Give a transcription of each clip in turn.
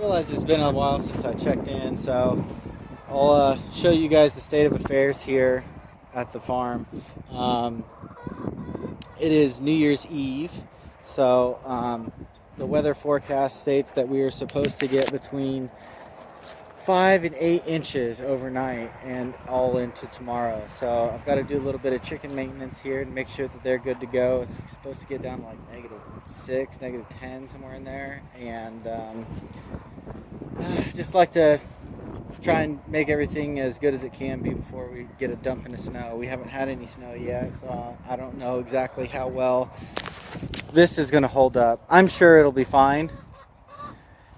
Realize it's been a while since I checked in, so I'll show you guys the state of affairs here at the farm. Um, it is New Year's Eve, so the weather forecast states that we are supposed to get between 5 and 8 inches overnight and all into tomorrow. So I've got to do a little bit of chicken maintenance here and make sure that they're good to go. It's supposed to get down to like -6, -10, somewhere in there, and just like to try and make everything as good as it can be before we get a dump in the snow. We haven't had any snow yet, so I don't know exactly how well this is going to hold up. I'm sure it'll be fine.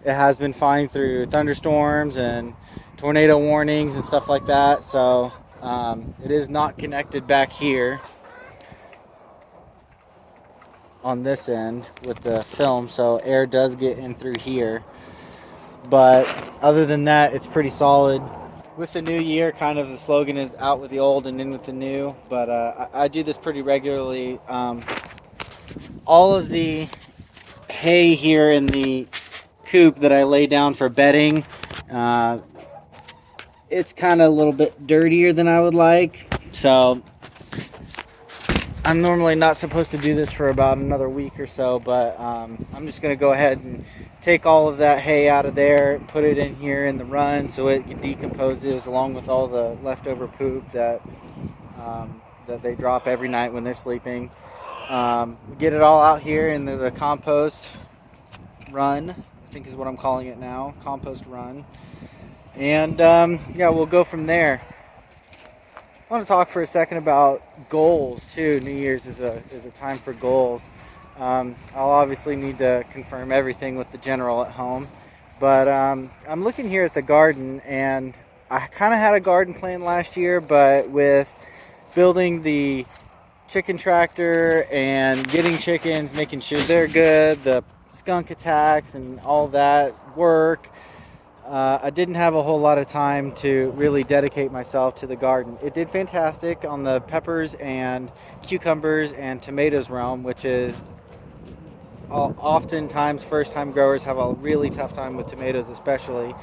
It has been fine through thunderstorms and tornado warnings and stuff like that. So it is not connected back here on this end with the film, so air does get in through here. But other than that, it's pretty solid. With the new year, kind of the slogan is out with the old and in with the new. But I do this pretty regularly. All of the hay here in the coop that I lay down for bedding, it's kind of a little bit dirtier than I would like. So I'm normally not supposed to do this for about another week or so, but I'm just going to go ahead and take all of that hay out of there, put it in here in the run so it decomposes along with all the leftover poop that they drop every night when they're sleeping. Get it all out here in the compost run, I think is what I'm calling it now, compost run. And yeah, we'll go from there. I want to talk for a second about goals too. New Year's is a time for goals. I'll obviously need to confirm everything with the general at home, but I'm looking here at the garden, and I kind of had a garden plan last year, but with building the chicken tractor and getting chickens, making sure they're good, the skunk attacks and all that work, I didn't have a whole lot of time to really dedicate myself to the garden. It did fantastic on the peppers and cucumbers and tomatoes realm, which is oftentimes first-time growers have a really tough time with tomatoes especially.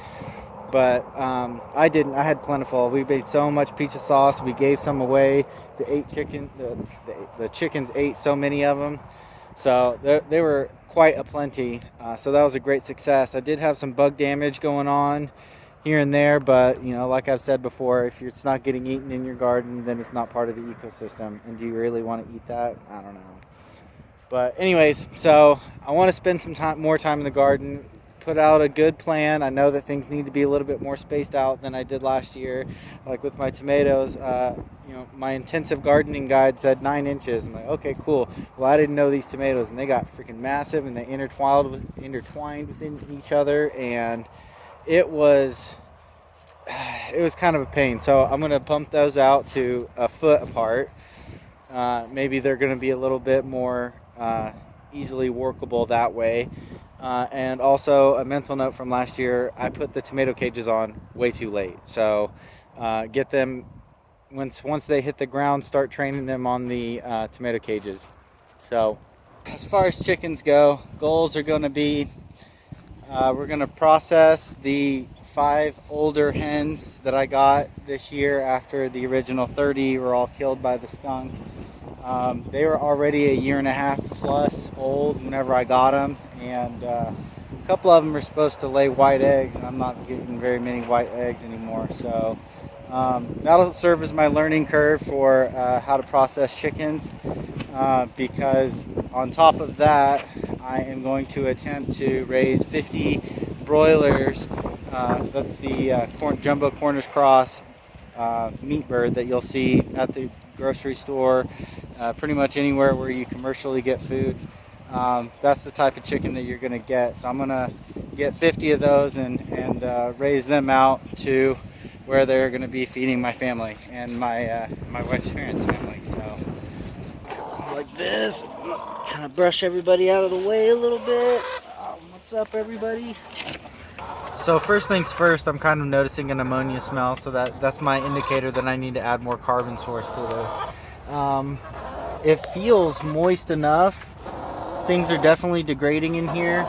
But I didn't. I had plentiful. We made so much pizza sauce. We gave some away. The chickens ate so many of them. So they were quite a plenty. So that was a great success. I did have some bug damage going on here and there, but you know, like I've said before, if it's not getting eaten in your garden, then it's not part of the ecosystem. And do you really want to eat that? I don't know. But anyways, so I want to spend more time in the garden, put out a good plan. I know that things need to be a little bit more spaced out than I did last year. Like with my tomatoes, my intensive gardening guide said 9 inches. I'm like, okay, cool. Well, I didn't know these tomatoes, and they got freaking massive, and they intertwined within each other, and it was kind of a pain. So I'm going to bump those out to a foot apart. Maybe they're going to be a little bit more easily workable that way. And also a mental note from last year, I put the tomato cages on way too late. So get them, once they hit the ground, start training them on the tomato cages. So as far as chickens go, goals are going to be, we're going to process the 5 older hens that I got this year after the original 30 were all killed by the skunk. They were already a 1.5 years plus old whenever I got them, and a couple of them are supposed to lay white eggs, and I'm not getting very many white eggs anymore. So that'll serve as my learning curve for how to process chickens, because on top of that, I am going to attempt to raise 50 broilers. That's the Jumbo Cornish Cross meat bird that you'll see at the grocery store, pretty much anywhere where you commercially get food. That's the type of chicken that you're going to get. So I'm going to get 50 of those and raise them out to where they're going to be feeding my family and my wife's parents' family. So like this, kind of brush everybody out of the way a little bit. What's up, everybody? So first things first, I'm kind of noticing an ammonia smell, so that's my indicator that I need to add more carbon source to this. It feels moist enough. Things are definitely degrading in here.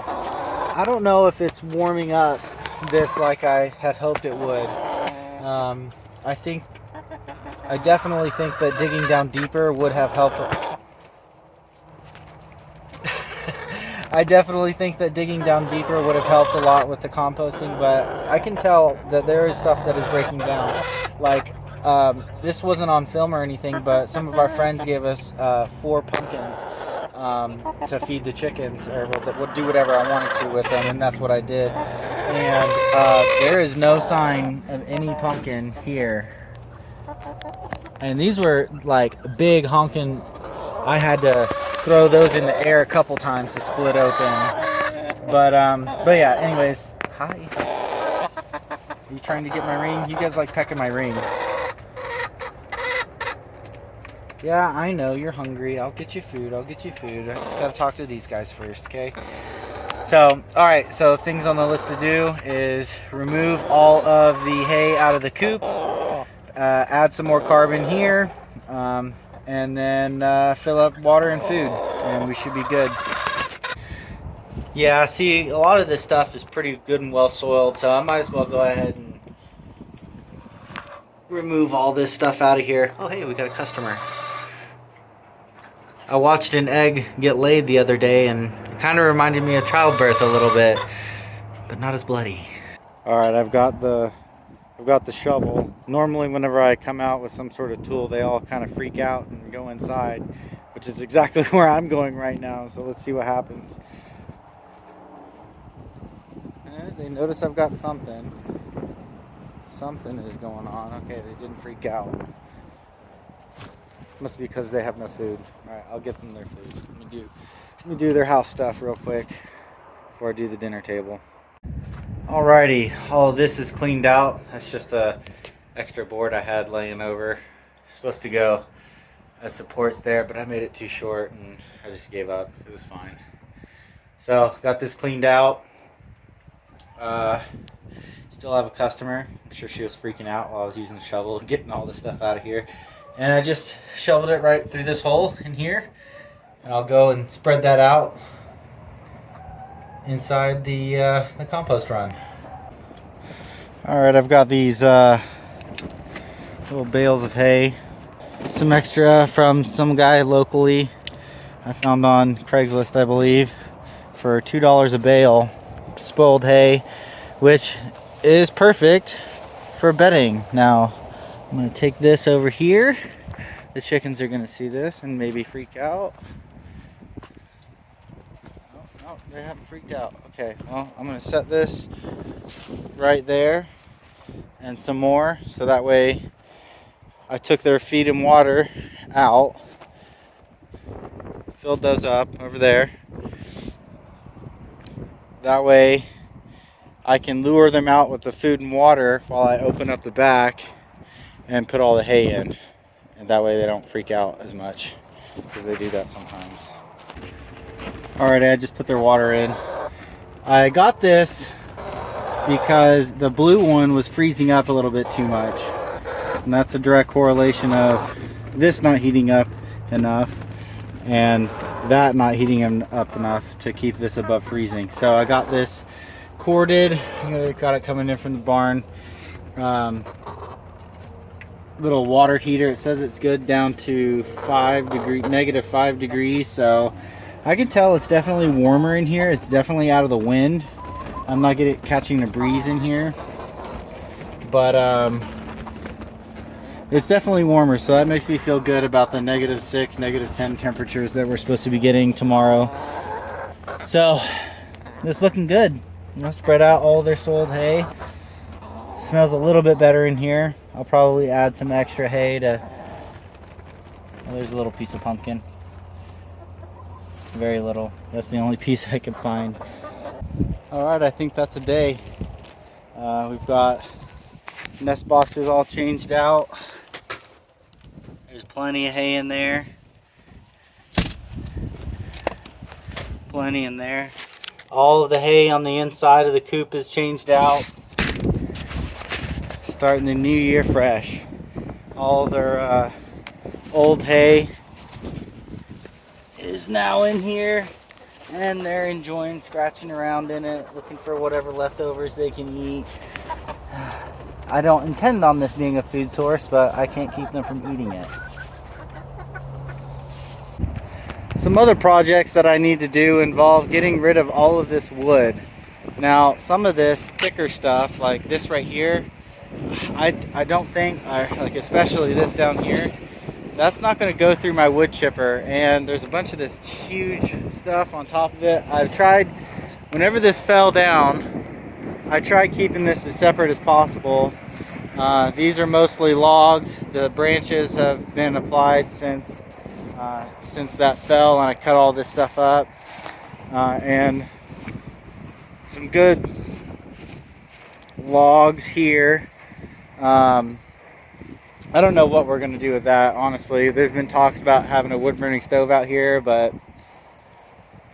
I don't know if it's warming up this like I had hoped it would. I think, I definitely think that digging down deeper would have helped. I definitely think that digging down deeper would have helped a lot with the composting, but I can tell that there is stuff that is breaking down. Like, this wasn't on film or anything, but some of our friends gave us 4 pumpkins to feed the chickens, or would do whatever I wanted to with them, and that's what I did. And there is no sign of any pumpkin here. And these were like big honking. I had to throw those in the air a couple times to split open. But yeah, anyways, hi. Are you trying to get my ring? You guys like pecking my ring. Yeah, I know, you're hungry. I'll get you food. I just gotta talk to these guys first, okay? So, alright, so things on the list to do is remove all of the hay out of the coop, add some more carbon here, and then fill up water and food, and we should be good. Yeah, see, a lot of this stuff is pretty good and well soiled, so I might as well go ahead and remove all this stuff out of here. Oh, hey, we got a customer. I watched an egg get laid the other day, and it kind of reminded me of childbirth a little bit, but not as bloody. All right, I've got the shovel. Normally, whenever I come out with some sort of tool, they all kind of freak out and go inside, which is exactly where I'm going right now. So let's see what happens. They notice I've got something. Something is going on. Okay, they didn't freak out. Must be because they have no food. All right, I'll get them their food. Let me do their house stuff real quick before I do the dinner table. Alrighty, all of this is cleaned out. That's just a extra board I had laying over. It's supposed to go as supports there, but I made it too short and I just gave up. It was fine. So got this cleaned out. Still have a customer. I'm sure she was freaking out while I was using the shovel, getting all this stuff out of here. And I just shoveled it right through this hole in here. And I'll go and spread that out inside the compost run. Alright, I've got these little bales of hay. Some extra from some guy locally I found on Craigslist, I believe, for $2 a bale. Spoiled hay, which is perfect for bedding. Now, I'm going to take this over here. The chickens are going to see this and maybe freak out. Oh, they haven't freaked out. Okay, well, I'm going to set this right there and some more, so that way I took their feed and water out, filled those up over there. That way I can lure them out with the food and water while I open up the back and put all the hay in, and that way they don't freak out as much, because they do that sometimes. Alright, I just put their water in. I got this because the blue one was freezing up a little bit too much, and that's a direct correlation of this not heating up enough and that not heating up enough to keep this above freezing. So I got this corded. Got it coming in from the barn. Little water heater. It says it's good down to negative 5 degrees, so I can tell it's definitely warmer in here. It's definitely out of the wind. I'm not catching a breeze in here, but it's definitely warmer, so that makes me feel good about the -6, -10 temperatures that we're supposed to be getting tomorrow. So it's looking good. You know, spread out all their soiled hay. Smells a little bit better in here. I'll probably add some extra hay to... Oh, there's a little piece of pumpkin. Very little. That's the only piece I could find. Alright, I think that's a day. We've got nest boxes all changed out. There's plenty of hay in there. Plenty in there. All of the hay on the inside of the coop is changed out. Starting the new year fresh. All their old hay is now in here. and they're enjoying scratching around in it, looking for whatever leftovers they can eat. I don't intend on this being a food source, but I can't keep them from eating it. Some other projects that I need to do involve getting rid of all of this wood. Now, some of this thicker stuff, like this right here, I don't think, like especially this down here, that's not going to go through my wood chipper. And there's a bunch of this huge stuff on top of it. I've tried, whenever this fell down, I tried keeping this as separate as possible. These are mostly logs. The branches have been applied since that fell, and I cut all this stuff up. And some good logs here. I don't know what we're going to do with that, honestly. There's been talks about having a wood burning stove out here, but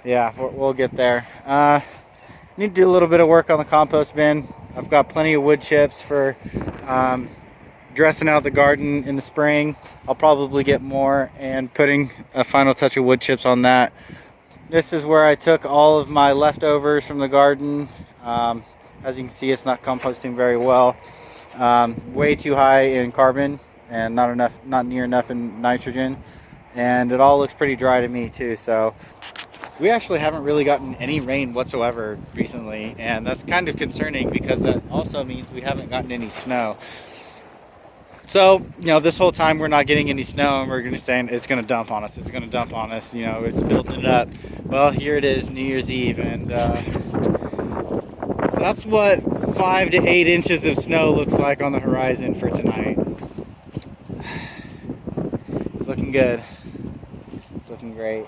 yeah, we'll get there. Need to do a little bit of work on the compost bin. I've got plenty of wood chips for dressing out the garden in the spring. I'll probably get more and putting a final touch of wood chips on that. This is where I took all of my leftovers from the garden. As you can see, it's not composting very well. Way too high in carbon and not near enough in nitrogen, and it all looks pretty dry to me too. So we actually haven't really gotten any rain whatsoever recently, and that's kind of concerning because that also means we haven't gotten any snow. So, you know, this whole time we're not getting any snow, and we're going to say it's going to dump on us. It's going to dump on us. You know, it's building it up. Well, here it is, New Year's Eve, and that's what 5 to 8 inches of snow looks like on the horizon for tonight. It's looking good. It's looking great.